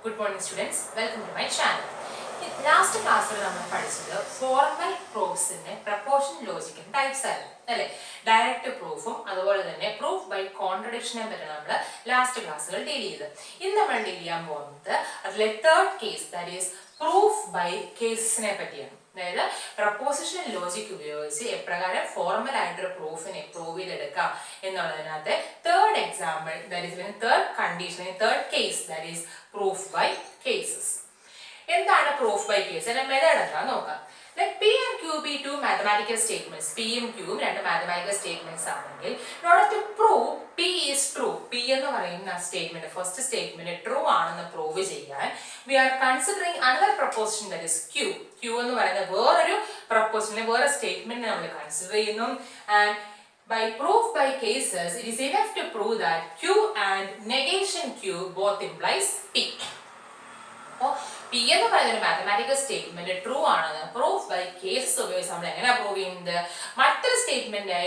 Good morning students, welcome to my channel. Last class we പഠിച്ചത് formal proofs ന്റെ proposition logic types ആയിരുന്നു. Direct proof അതുപോലെ തന്നെ proof by contradiction പറ്റി നമ്മൾ ലാസ്റ്റ് ക്ലാസ്സുകൾ ഡീൽ ചെയ്തു. ഇന്ന് നമ്മൾ ഡീൽ ചെയ്യാൻ പോകുന്നത് അതിലെ third case, that is proof by cases നെ പറ്റിയാണ്. അതായത് പ്രപ്പോസിഷൻ ലോജിക് ഉപയോഗിച്ച് എപ്രകാരം ഫോർമൽ ആയിട്ടൊരു പ്രൂഫിനെ പ്രൂവ് ചെയ്തെടുക്കാം എന്നുള്ളതിനകത്ത് third example, that is third condition, third case, that is proof by cases. എന്താണ് പ്രൂഫ് ബൈ കേസ്? അതിന്റെ മെത്തേഡ് എന്താണെന്ന് നോക്കാം. Let P and Q be two mathematical statements. P ഉം Q ഉം രണ്ട് mathematical statements ആണെങ്കിൽ in order to prove P is true, P എന്ന് പറയുന്ന സ്റ്റേറ്റ്മെന്റ്, ഫസ്റ്റ് സ്റ്റേറ്റ്മെന്റ് ട്രൂ ആണെന്ന് പ്രൂവ് ചെയ്യാൻ we are considering another proposition, that is Q. Q എന്ന് പറയുന്ന വേറൊരു പ്രപ്പോസിഷനെ, വേറെ സ്റ്റേറ്റ്മെന്റിനെ നമ്മൾ കൺസിഡർ ചെയ്യുന്നു. And by proof by cases, it is enough to prove that Q and negation Q both implies P. P എന്ന് പറയുന്ന ഒരു മാത്തമാറ്റിക്കൽ സ്റ്റേറ്റ്മെന്റ് ട്രൂ ആണെന്ന് പ്രൂഫ് ബൈ കേസസ് ഉപയോഗിച്ച് നമ്മൾ എങ്ങനെ പ്രൂവ് ചെയ്യുന്നത്? മറ്റൊരു സ്റ്റേറ്റ്മെന്റ് ആയ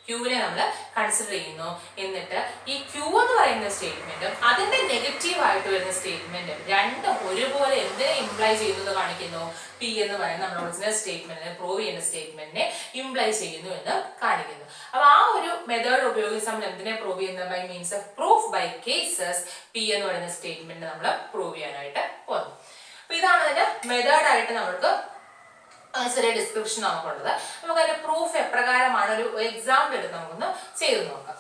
ക്യൂവിനെ നമ്മൾ കൺസിഡർ ചെയ്യുന്നു. എന്നിട്ട് ഈ ക്യൂ എന്ന് പറയുന്ന സ്റ്റേറ്റ്മെന്റും അതിന്റെ നെഗറ്റീവ് ആയിട്ട് വരുന്ന സ്റ്റേറ്റ്മെന്റും രണ്ടും ഒരുപോലെ എന്തിനെ ഇംപ്ലൈ ചെയ്യുന്നത് കാണിക്കുന്നു? പി എന്ന് പറയുന്ന നമ്മുടെ ഒറിജിനൽ സ്റ്റേറ്റ്മെന്റിനെ പ്രൂവ് ചെയ്യുന്ന സ്റ്റേറ്റ്മെന്റിനെ ഇംപ്ലൈ ചെയ്യുന്നു എന്ന് കാണിക്കുന്നു. അപ്പൊ ആ ഒരു മെത്തേഡ് ഉപയോഗിച്ച് നമ്മൾ എന്തിനെ പ്രൂവ് ചെയ്യുന്നത്? By means of proof by cases P എന്ന് പറയുന്ന സ്റ്റേറ്റ്മെന്റ് നമ്മൾ പ്രൂവ് ചെയ്യാനായിട്ട് പോകുന്നു. അപ്പൊ ഇതാണ് അതിന്റെ മെത്തേഡ് ആയിട്ട് നമുക്ക് ചെറിയ ഡിസ്ക്രിപ്ഷൻ നമുക്കുള്ളത്. നമുക്ക് അതിന്റെ പ്രൂഫ് എപ്രകാരമാണ് ഒരു എക്സാമ്പിൾ എടുത്ത് നമുക്കൊന്ന് ചെയ്തു നോക്കാം.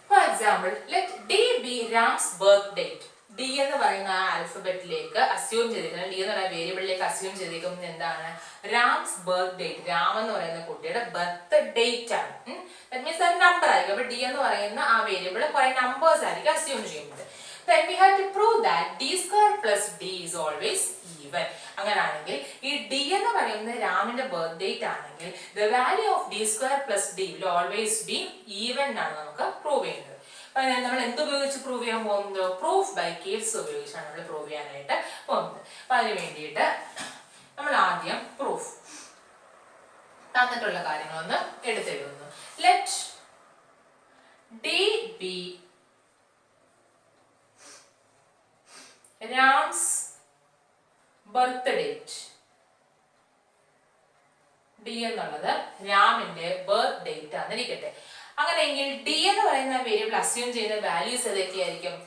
For example, let D be Ram's birth date. D എന്ന് പറയുന്ന ആ ആൽഫബറ്റിലേക്ക് അസ്യൂം ചെയ്തിരിക്കുന്നത്, ഡി എന്ന് പറയുന്ന വേരിയബിളിലേക്ക് അസ്യൂം ചെയ്തിരിക്കുന്നത് എന്താണ്? രാംസ് ബർത്ത് ഡേറ്റ്. രാം എന്ന് പറയുന്ന കുട്ടിയുടെ ബർത്ത് ഡേറ്റ് ആണ്. ദാറ്റ് മീൻസ് അത് നമ്പർ ആയിരിക്കും. അപ്പൊ ഡി എന്ന് പറയുന്ന ആ വേരിയബിൾ കുറെ നമ്പേഴ്സ് ആയിരിക്കും അസ്യൂം ചെയ്യുന്നത്. Then we have to prove that d square plus d is always even. അങ്ങനാണെങ്കിൽ ഈ d എന്ന് പറയുന്നത് രാമിന്റെ ബർത്ത് ഡേറ്റ് ആണെങ്കിൽ the value of d square plus d will always be even ആണ് നമുക്ക് പ്രൂവ് ചെയ്യുന്നത്. അപ്പൊ നമ്മൾ എന്ത് ഉപയോഗിച്ച് പ്രൂവ് ചെയ്യാൻ പോകുന്നത്? പ്രൂഫ് ബൈ കേസ് ഉപയോഗിച്ചാണ് നമ്മൾ പ്രൂവ് ചെയ്യാനായിട്ട് പോകുന്നത്. അപ്പൊ അതിന് വേണ്ടിയിട്ട് നമ്മൾ ആദ്യം പ്രൂഫ് തന്നിട്ടുള്ള കാര്യങ്ങളൊന്ന് എടുത്തെഴുതുന്നു. Let d be Ram's birth date. D എന്നുള്ളത് രാമിന്റെ ബർത്ത് ഡേറ്റ് ആണെന്നിരിക്കട്ടെ. അങ്ങനെയെങ്കിൽ ഡി എന്ന് പറയുന്ന വേരിയബിൾ അസ്യൂം ചെയ്യുന്ന വാല്യൂസ് ഏതൊക്കെയായിരിക്കും?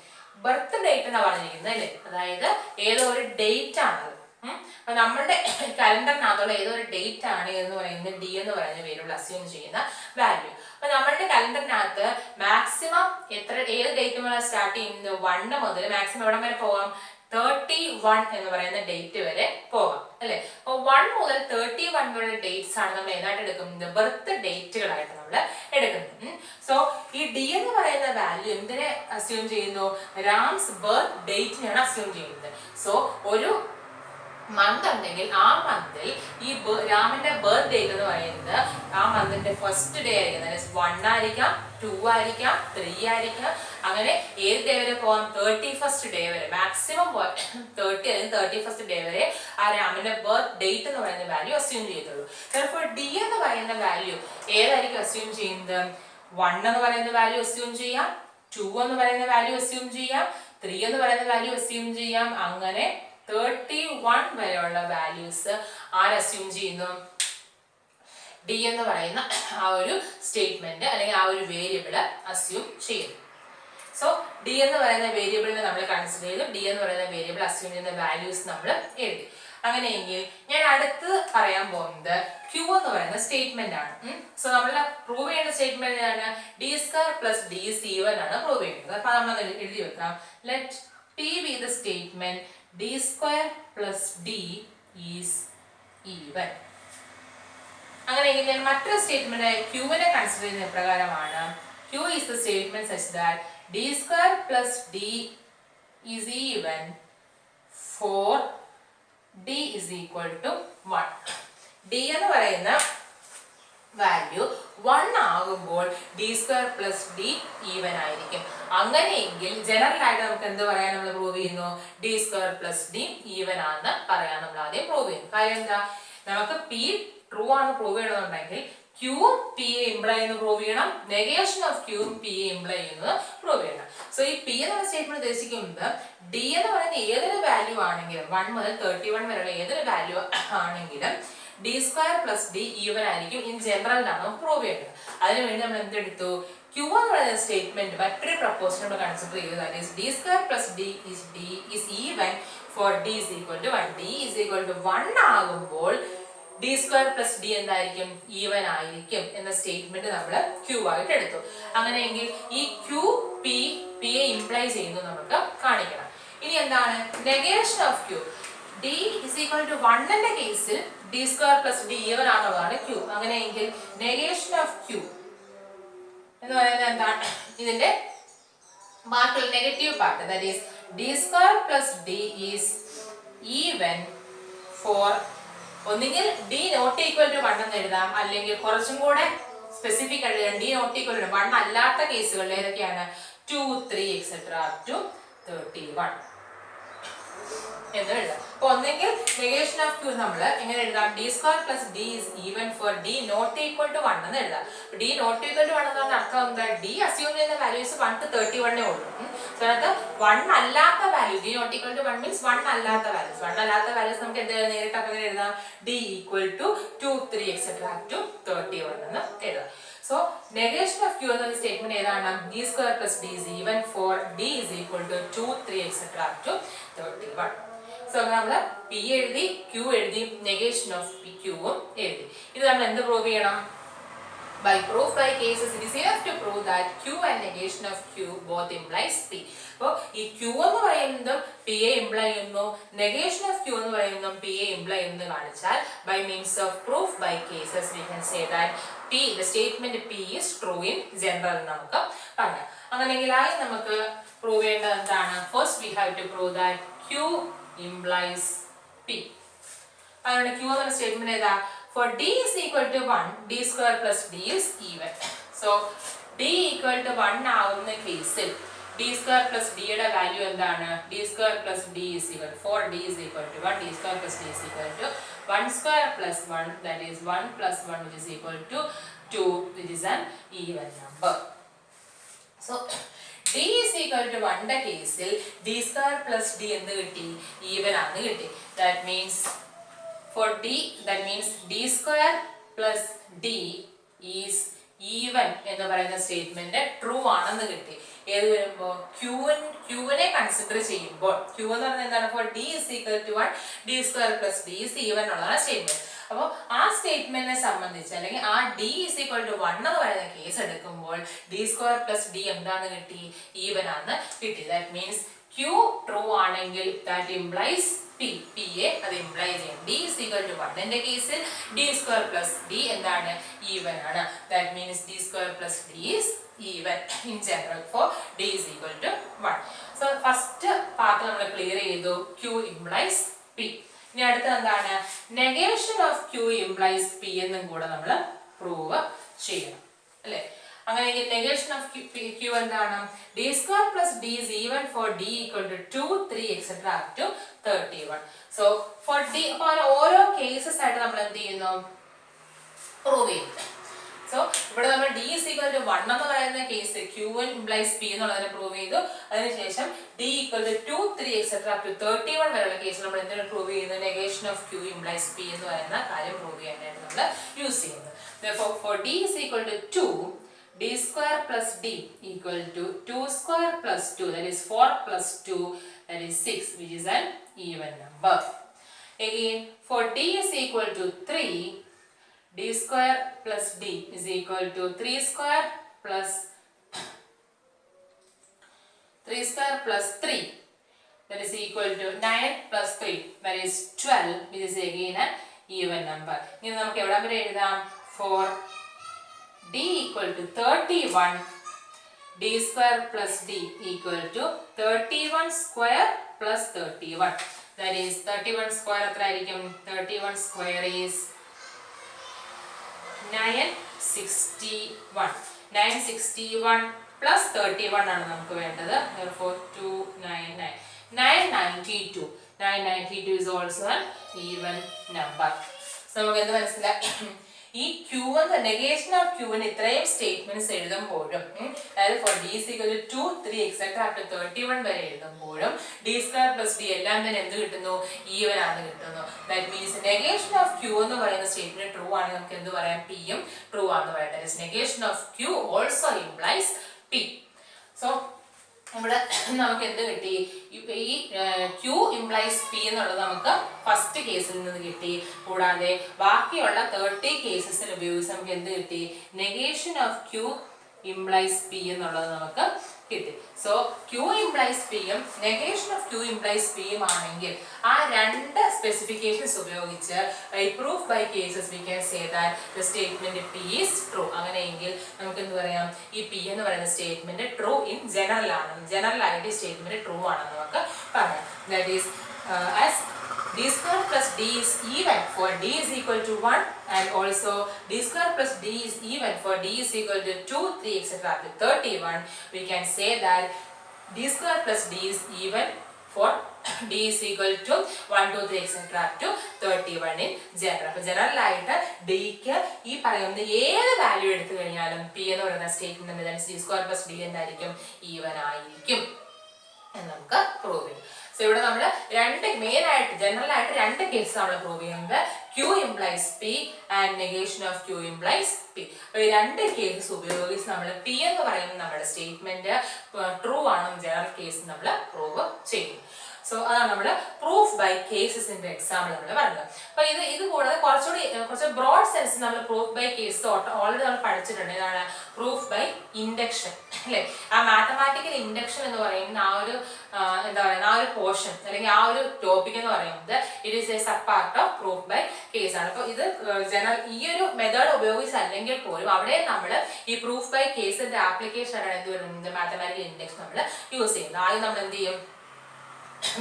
ബർത്ത് ഡേറ്റ് എന്നാണ് പറഞ്ഞിരിക്കുന്നത് അല്ലേ? അതായത് ഏതോ ഒരു ഡേറ്റ് ആണത്. അപ്പൊ നമ്മളുടെ കലണ്ടറിനകത്തുള്ള ഏതോ ഒരു ഡേറ്റ് ആണ് എന്ന് പറയുന്നത് ഡി എന്ന് പറയുന്ന വേരിയബിൾ അസ്യൂം ചെയ്യുന്ന വാല്യൂ. അപ്പൊ നമ്മളുടെ കലണ്ടറിനകത്ത് മാക്സിമം ഏത് ഡേറ്റ് മുതൽ സ്റ്റാർട്ട് ചെയ്യുന്നത്? 1 മുതൽ മാക്സിമം എവിടെ വരെ പോകാം? 31 എന്ന് പറയുന്ന ഡേറ്റ് വരെ പോകാം അല്ലെ? അപ്പൊ 1 മുതൽ 31 വരെ ഡേറ്റ്സ് ആണ് നമ്മൾ ഏതായിട്ട് എടുക്കുന്നത്? ബർത്ത് ഡേറ്റുകളായിട്ട് നമ്മൾ എടുക്കുന്നത്. സോ ഈ ഡി എന്ന് പറയുന്ന വാല്യൂ എന്തിനെ അസ്യൂം ചെയ്യുന്നു? രാംസ് ബർത്ത് ഡേറ്റിനെയാണ് അസ്യൂം ചെയ്യുന്നത്. സോ ഒരു മന്ത് ഉണ്ടെങ്കിൽ ആ മന്തിൽ ഈ രാമിന്റെ ബർത്ത് ഡേറ്റ് എന്ന് പറയുന്നത് ആ മന്തിന്റെ ഫസ്റ്റ് ഡേ ആയിരിക്കും. 1 ആയിരിക്കാം, 2 ആയിരിക്കാം, 3 ആയിരിക്കാം. അങ്ങനെ ഏത് ഡേ വരെ പോകാം? 31st ഡേ വരെ മാക്സിമം 30 അല്ലെങ്കിൽ 31st ഡേ വരെ ആ രാമിന്റെ ബർത്ത് ഡേറ്റ് എന്ന് പറയുന്ന വാല്യൂ അസ്യൂം ചെയ്തുള്ളൂ. ചിലപ്പോൾ ഡി എന്ന് പറയുന്ന വാല്യൂ ഏതായിരിക്കും അസ്യൂം ചെയ്യുന്നത്? 1 എന്ന് പറയുന്ന വാല്യൂ അസ്യൂം ചെയ്യാം, 2 എന്ന് പറയുന്ന വാല്യൂ അസ്യൂം ചെയ്യാം, 3 എന്ന് പറയുന്ന വാല്യൂ അസ്യൂം ചെയ്യാം. അങ്ങനെ 31 വരെയുള്ള വാല്യൂസ് ആര് അസ്യൂം ചെയ്യുന്നു? ഡി എന്ന് പറയുന്ന ആ ഒരു സ്റ്റേറ്റ്മെന്റ് അല്ലെങ്കിൽ ആ ഒരു വേരിയബിൾ അസ്യൂം ചെയ്യുന്നു. സോ ഡി എന്ന് പറയുന്ന വേരിയബിളിനെ നമ്മൾ കൺസിഡർ ചെയ്തു. ഡി എന്ന് പറയുന്ന വേരിയബിൾ അസ്യൂം ചെയ്യുന്ന വാല്യൂസ് നമ്മൾ എഴുതി. അങ്ങനെയെങ്കിൽ ഞാൻ അടുത്ത് പറയാൻ പോകുന്നത് ക്യൂ എന്ന് പറയുന്ന സ്റ്റേറ്റ്മെന്റ് ആണ്. സോ നമ്മൾ പ്രൂവ് ചെയ്യുന്ന സ്റ്റേറ്റ്മെന്റ് ആണ് D square plus D is even ആണ് പ്രൂവ് ചെയ്യുന്നത്. അപ്പൊ നമ്മൾ എഴുതി വെക്കാം. Let P B the statement d square plus d is even. അങ്ങനെയെങ്കിൽ ഞാൻ മറ്റൊരു സ്റ്റേറ്റ്മെന്റ് ക്യൂവിനെ കൺസിഡർ ചെയ്യുന്ന പ്രകാരമാണ്. Q is the statement such that d square plus d is even for d is equal to 1. d എന്ന് പറയുന്ന value 1 ആകുമ്പോൾ D square plus d even ആയിരിക്കും. അങ്ങനെയെങ്കിൽ ജനറൽ ആയിട്ട് നമുക്ക് എന്ത് പറയാൻ നമ്മൾ പ്രൂവ് ചെയ്യുന്നു? D square plus d even ആണെന്ന് പറയാൻ നമ്മൾ ആദ്യം പ്രൂവ് ചെയ്യുന്നു. കാര്യം എന്താ? നമുക്ക് പി ട്രൂ ആണ് പ്രൂവ് ചെയ്യണമെന്നുണ്ടെങ്കിൽ ക്യൂവും പി എ ഇംപ്ലൈ എന്ന് പ്രൂവ് ചെയ്യണം, നെഗേഷൻ ഓഫ് ക്യൂവും പി എ ഇംപ്ലൈ ചെയ്യുന്നത് പ്രൂവ് ചെയ്യണം. സോ ഈ പി എന്ന സ്റ്റേറ്റ്മെന്റ് ഉദ്ദേശിക്കുന്നത് ഡി എന്ന് പറയുന്ന ഏതൊരു വാല്യൂ ആണെങ്കിലും 1 മുതൽ 31 വരെയുള്ള ഏതൊരു വാല്യൂ ആണെങ്കിലും D square plus d even ആയിരിക്കും ഇൻ ജനറൽ എന്നാണ് നമുക്ക് പ്രൂവ് ചെയ്യേണ്ടത്. അതിനുവേണ്ടി നമ്മൾ എന്തെടുത്തു, ക്യൂ എന്ന് പറയുന്ന സ്റ്റേറ്റ്മെന്റ് മറ്റൊരു പ്രപ്പോസൽ നമ്മൾ കൺസിഡർ ചെയ്തു. That is D square plus D is even for D is equal to 1. D is equal to 1 ആകുമ്പോൾ ഡി സ്ക്വയർ പ്ലസ് ഡി എന്തായിരിക്കും, ഈവൻ ആയിരിക്കും എന്ന സ്റ്റേറ്റ്മെന്റ് നമ്മൾ ക്യൂ ആയിട്ട് എടുത്തു. അങ്ങനെയെങ്കിൽ ഈ ക്യൂ പി എ ഇംപ്ലൈ ചെയ്യുന്നു നമുക്ക് കാണിക്കണം. ഇനി എന്താണ് negation of q, d is equal to 1 കേസിൽ d square plus d even ആണെന്നുള്ളതാണ് ക്യൂ. അങ്ങനെയെങ്കിൽ നെഗേഷൻ ഓഫ് ക്യൂ എന്ന് പറയുന്നത് എന്താണ്, ഇതിന്റെ ബാക്കിയുള്ള negative part, that is D square plus D is even for, ഒന്നുകിൽ ഡി നോട്ട് ഈക്വൽ ടു 1 എന്ന് എഴുതാം, അല്ലെങ്കിൽ കുറച്ചും കൂടെ സ്പെസിഫിക് ആയിട്ട് ഡി നോട്ട് ഈക്വൽ ടു 1 അല്ലാത്ത കേസുകളിൽ ഏതൊക്കെയാണ് 2, 3 എക്സെട്ര അപ് ടു 31 എന്ന് എഴുതാം. അപ്പൊ ഒന്നെങ്കിൽ നെഗേഷൻ ഓഫ് ക്യൂ നമ്മൾ എങ്ങനെ എഴുതാം, D square plus D is even for D not equal to 1 എന്ന് എഴുതാം. ഡി നോട്ട് ഈക്വൽ ടു 1 എന്നാണ് അർത്ഥം എന്താ, ഡി അസ്യൂം ചെയ്യുന്ന വാല്യൂസ് 1 to 31 ഉള്ളൂ. സോ അതിനകത്ത് 1 അല്ലാത്ത value, D not equal to 1 means 1 അല്ലാത്ത വാല്യൂസ്. 1 അല്ലാത്ത വാല്യൂസ് നമുക്ക് എന്ത് നേരിട്ട് അങ്ങനെ എഴുതാം, D equal to 2, 3 etcetera up to 31 എന്ന് എഴുതാം. സോ നെഗേഷൻ ഓഫ് ക്യൂ എന്ന സ്റ്റേറ്റ്മെന്റ് ഏതാണ്, D square plus D is even for D is equal to 2, 3 etcetera up to 31. So നമ്മൾ പി എഴുതി, ക്യൂ എഴുതി, നെഗേഷൻ ഓഫ് ക്യൂവും എഴുതി. ഇത് നമ്മൾ എന്ത് പ്രൂവ് ചെയ്യണം, by proof by cases it is enough to prove that q and negation of q both implies p. അപ്പോൾ ഈ q എന്ന് പറയുന്നതും p യെ ഇംപ്ലൈ ചെയ്യുന്നു, നെഗേഷൻ ഓഫ് q എന്ന് പറയുന്നതും p യെ ഇംപ്ലൈ ചെയ്യുന്നു കാണിച്ചാൽ by means of proof by cases we can say that p, the statement p is true in general നമുക്ക് പറയാം. അങ്ങനെയെങ്കിൽ ആയി നമുക്ക് പ്രൂവ് ചെയ്യേണ്ടത് എന്താണ്, first we have to prove that q implies p. അതുകൊണ്ട് q എന്ന സ്റ്റേറ്റ്മെന്റ് ഏതാ, for d is equal to 1, d square plus d is even. So d equal to 1 ആവുന്ന കേസിൽ d square plus d യുടെ value എന്താണ്, d square plus d is equal, for d is equal to 1, d square plus d is equal to 1 square plus 1, that is 1 plus 1 which is equal to 2, which is an even number. So d is equal to 1 ന്റെ കേസിൽ d square plus d എന്ത് കിട്ടി, even ആണ് കിട്ടി. That means for d, that means d square plus d is even എന്ന് പറയുന്ന statement true ആണെന്ന് കിട്ടി. ഏത് വരുമ്പോ ക്യൂവിനെ കൺസിഡർ ചെയ്യുമ്പോൾ, ക്യൂ എന്ന് പറയുന്നത് എന്താണ്, for d is equal to 1, d square plus d is even ഉള്ളതാണ് സ്റ്റേറ്റ്മെന്റ്. അപ്പോൾ ആ സ്റ്റേറ്റ്മെന്റിനെ സംബന്ധിച്ച് അല്ലെങ്കിൽ ആ d is equal to 1 എന്ന് പറയുന്ന കേസ് എടുക്കുമ്പോൾ d square plus d എന്താണ് കിട്ടി, ഈവൻ ആണ് കിട്ടി. That means q ട്രൂ ആണെങ്കിൽ that implies p, യെ അത് ഇംപ്ലൈ ചെയ്യും. d is equal to 1 ന്റെ കേസിൽ d square plus d എന്താണ്, ഈവൻ ആണ്. That means d square plus d is even in general for d is equal to 1. So first part നമ്മൾ clear ചെയ്തു, q implies p. ഇനി അടുത്ത എന്താണ്, negation of q implies p എന്നും കൂടെ നമ്മൾ പ്രൂവ് ചെയ്യണം അല്ലേ. അങ്ങനെയെങ്കിൽ നെഗേഷൻ ഓഫ് q എന്താണ്, d square plus d is even for d equal to 2, 3 etc up to 31. So for d, അപ്പോൾ ഓരോ കേസസ് ആയിട്ട് നമ്മൾ എന്ത് ചെയ്യുന്നു, പ്രൂവ് ചെയ്യുന്നു. സോ ഇവിടെ നമ്മൾ d is equal to 1 എന്ന് പറയുന്ന കേസ് q implies p എന്നുള്ളതിനെ പ്രൂവ് ചെയ്തു. അതിനുശേഷം d equal to 2, 3 etc up to 31 വരെയുള്ള കേസിൽ നമ്മൾ എന്താണ് പ്രൂവ് ചെയ്യുന്നത്, negation of q implies p എന്ന് പറയുന്ന കാര്യം പ്രൂവ് ചെയ്യാനായിട്ട് നമ്മൾ യൂസ് ചെയ്യുന്നത്. Therefore for d is equal to 2, d square plus d equal to 2 square plus 2, that is 4 plus 2, that is 6, which is an even number. Again for d is equal to 3, d square plus d is equal to 3 square plus 3, that is equal to 9 plus 3, that is 12, which is again an even number. ഇനി നമുക്ക് എവിടെ വരെ എഴുതാം, for d equal to 31, d square plus d equal to 31 square plus 31, that is 31 square എത്ര ആയിരിക്കും, 31 square is 961. 961 plus 31 ആണ് നമുക്ക് വേണ്ടത്. Therefore 299, 992. 992 is also an even number. So നമുക്ക് എന്ത് മനസ്സിലായി, ഈ ക്യൂ എന്ന് നെഗേഷൻ ഓഫ് ക്യൂവിന് ഇത്രയും സ്റ്റേറ്റ്മെന്റ്സ് എഴുതുമ്പോഴും അതായത് for D is equal to 2 3 etcetera up to 31 വരെ എഴുതുമ്പോഴും ഡി സ്ക്വയർ പ്ലസ് ഡി എല്ലാം തന്നെ എന്ത് കിട്ടുന്നു, ഈവൻ ആണ് കിട്ടുന്നു. That means negation of Q എന്ന് പറയുന്ന സ്റ്റേറ്റ്മെന്റ് ട്രൂ ആണെങ്കിൽ നമുക്ക് എന്ത് പറയാം, പി യും ട്രൂ ആണെന്ന് പറയാം. That is negation of Q also implies P. So ഇവിടെ നമുക്ക് എന്ത് കിട്ടി, ഈ ക്യൂ ഇംപ്ലൈസ് പി എന്നുള്ളത് നമുക്ക് ഫസ്റ്റ് കേസിൽ നിന്ന് കിട്ടി. കൂടാതെ ബാക്കിയുള്ള 30 കേസസിൽ ഉപയോഗിച്ച് നമുക്ക് എന്ത് കിട്ടി, negation of Q implies P എന്നുള്ളത് നമുക്ക് കിട്ടി. സോ ക്യൂ ഇംപ്ലൈസ് പി യും negation of Q implies P യും ആണെങ്കിൽ ആ രണ്ട് സ്പെസിഫിക്കേഷൻസ് ഉപയോഗിച്ച് by proof by cases we can say that the statement P is true. അങ്ങനെയെങ്കിൽ നമുക്ക് എന്ത് പറയാം, ഈ പി എന്ന് പറയുന്ന സ്റ്റേറ്റ്മെന്റ് ട്രൂ ഇൻ ജനറൽ ആണ്, ജനറൽ ആയിട്ട് ഈ സ്റ്റേറ്റ്മെന്റ് ട്രൂ ആണെന്ന് നമുക്ക് പറയാം. That is as d square plus d is even for d is equal to 1 and also d square plus d is even for d is equal to 2 3 etc up to 31, we can say that d square plus d is even for d is equal to 1 2 3 etc up to 31 in general. അപ്പോൾ general ആയിട്ട് ഡിക്ക് ഈ പറയുന്ന ഏത് value എടുത്തു കഴിഞ്ഞാലും P എന്ന് പറയുന്ന statement d square plus d എന്തായിരിക്കും, ഈവൻ ആയിരിക്കും എന്ന് നമുക്ക് പ്രൂവ് ചെയ്യാം. സോ ഇവിടെ നമ്മൾ രണ്ട് മെയിൻ ആയിട്ട് ജനറൽ ആയിട്ട് രണ്ട് കേസ് നമ്മൾ പ്രൂവ് ചെയ്യുന്നത്, Q implies P and negation of Q implies P. അപ്പോൾ ഈ രണ്ട് കേസസ് ഉപയോഗിച്ച് നമ്മൾ പി എന്ന് പറയുന്ന നമ്മുടെ സ്റ്റേറ്റ്മെന്റ് ട്രൂ ആണെന്ന് ജനറൽ കേസ് നമ്മൾ പ്രൂവ് ചെയ്യും. സോ അതാണ് നമ്മൾ പ്രൂഫ് ബൈ കേസസിന്റെ എക്സാമ്പിൾ നമ്മൾ പറഞ്ഞത്. അപ്പൊ ഇത് കൂടാതെ കുറച്ച് ബ്രോഡ് സെൻസ് നമ്മൾ പ്രൂഫ് ബൈ കേസ് ഓൾറെഡി നമ്മൾ പഠിച്ചിട്ടുണ്ട്. ഇതാണ് പ്രൂഫ് ബൈ ഇൻഡക്ഷൻ, അല്ലെ? ആ മാത്തമാറ്റിക്കൽ ഇൻഡക്ഷൻ എന്ന് പറയുന്ന ആ ഒരു എന്താ പറയുക, ആ ഒരു പോർഷൻ അല്ലെങ്കിൽ ആ ഒരു ടോപ്പിക് എന്ന് പറയുന്നത് it is a sub part of proof by case ആണ്. അപ്പൊ ഇത് ജനറൽ ഈ ഒരു മെത്തേഡ് ഉപയോഗിച്ചല്ലെങ്കിൽ പോലും അവിടെ നമ്മൾ ഈ പ്രൂഫ് ബൈ കേസിന്റെ ആപ്ലിക്കേഷൻ ആണ് എന്ത് വരുന്നത്, മാത്തമാറ്റിക്കൽ ഇൻഡക്ഷൻ നമ്മൾ യൂസ് ചെയ്യുന്നത്. ആദ്യം നമ്മൾ എന്ത് ചെയ്യും,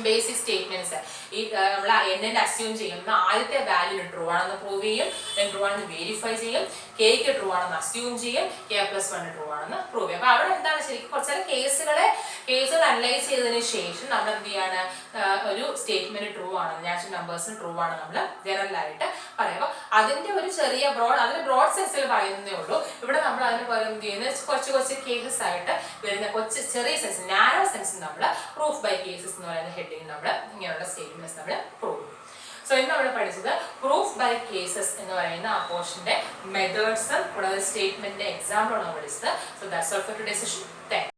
ബേസിക് സ്റ്റേറ്റ്മെന്റ്സ് ഈ നമ്മൾ എന്നെ അസ്യൂം ചെയ്യുന്ന ആദ്യത്തെ വാല്യൂ ട്രൂ ആണെന്ന് പ്രൂവ് ചെയ്യും, ട്രൂ ആണെന്ന് വെരിഫൈ ചെയ്യും, കെക്ക് ട്രൂ ആണെന്ന് അസ്യൂം ചെയ്യും, k+1 ട്രൂ ആണെന്ന് പ്രൂവ് ചെയ്യും. അപ്പൊ അവിടെ എന്താണ് ശരിക്കും കുറച്ച് കേസുകൾ അനലൈസ് ചെയ്തതിന് ശേഷം നമ്മൾ എന്ത് ചെയ്യാണ്, ഒരു സ്റ്റേറ്റ്മെന്റ് ട്രൂ ആണ്, നാച്ചുറൽ നമ്പേഴ്സിന് ട്രൂ ആണ് നമ്മൾ ജനറൽ ആയിട്ട് പറയാം. അപ്പൊ അതിന്റെ ഒരു ചെറിയ അതിന് ബ്രോഡ് സെൻസിൽ പറയുന്നതേ ഉള്ളൂ. ഇവിടെ നമ്മൾ അതിന് പകരം എന്ത് ചെയ്യുന്നത്, കുറച്ച് കേസസ് ആയിട്ട് വരുന്ന ചെറിയ സെൻസ്, നാരോ സെൻസ് നമ്മൾ പ്രൂഫ് ബൈ കേസസ് എന്ന് പറയുന്ന ഹെഡിങ് നമ്മൾ ഇങ്ങനെയുള്ള സ്റ്റേറ്റ്മെന്റ്സ് നമ്മൾ പ്രൂവ് ചെയ്യും. സോ ഇന്ന് നമ്മൾ പഠിച്ചത് പ്രൂഫ് ബൈ കേസസ് എന്ന് പറയുന്ന ആ പോർഷന്റെ മെത്തേഡ്സും കൂടാതെ സ്റ്റേറ്റ്മെന്റിന്റെ എക്സാമ്പിളാണ് പഠിച്ചത്. So that's all for today's session. Thank you.